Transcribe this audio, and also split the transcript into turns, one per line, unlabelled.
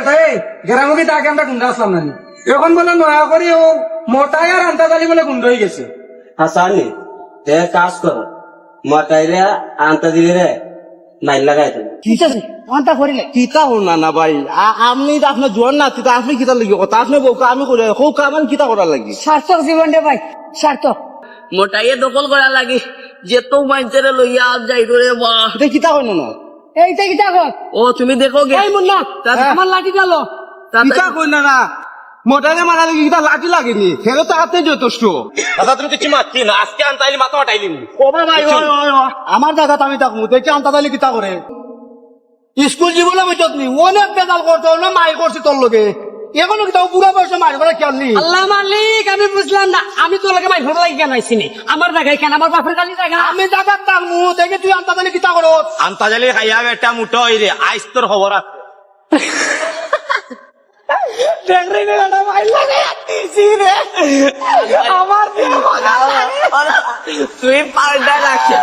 তাই গ্রামে তাকে আমরা গুন্ডা আসলাম না এখন বলে নয়া করি ও মোটাই আর আন্তাজালি বলে গুন্ড হয়ে গেছে।
হাসানি তে কাজ করো মটাইরে আনতা দিলে রে মাইল লাগাই দেন
কিতা হল না ভাই আপনি আপনার জোয়ান না তিতা আপনি কিতা লাগি কথা আপনি বউকা আমি করে হোক আমার কিতা করার লাগি
সার্থক জীবন রে ভাই সার্থক
মোটাইয়ে দখল করা লাগে যে তো মাইনচেরে লইয়া যাই রে বাহ
এটা কিতা হয় না
এইটা কি দেখো
ও তুমি দেখো গে
এই মুন্না আমার লাঠি গেল
কিতা কই না মোটাইলে মারা লাগি কিতা লাঠি লাগেনি ফেরত তো হাতে যথেষ্ট
দাদা তুমি কিছু মারছি না আজকে আনতাইলি মাথা মাটাইলি
ওবা ভাই আমার দাদা আমি থাকবো দেখি আনতা দালি কিতা করে স্কুল জীবনে বুঝত নি অনেক বেদাল করতো না মাই করছি তোর লগে এখনো কিতা বুড়া বয়সে মারি করে খেয়াল নি
আল্লাহ মালিক আমি বুঝলাম না আমি তোর লাগে মাই ফেলা কেন আইছি নি আমার জায়গায় কেন আমার বাপের কাছে জায়গা
আমি দাদা থাকবো দেখে তুই আনতা দালি কিতা করো
আনতাজালি খাইয়া বেটা মুটো হই রে আইস তোর খবর আছে
তুই পাল্টা রাখছে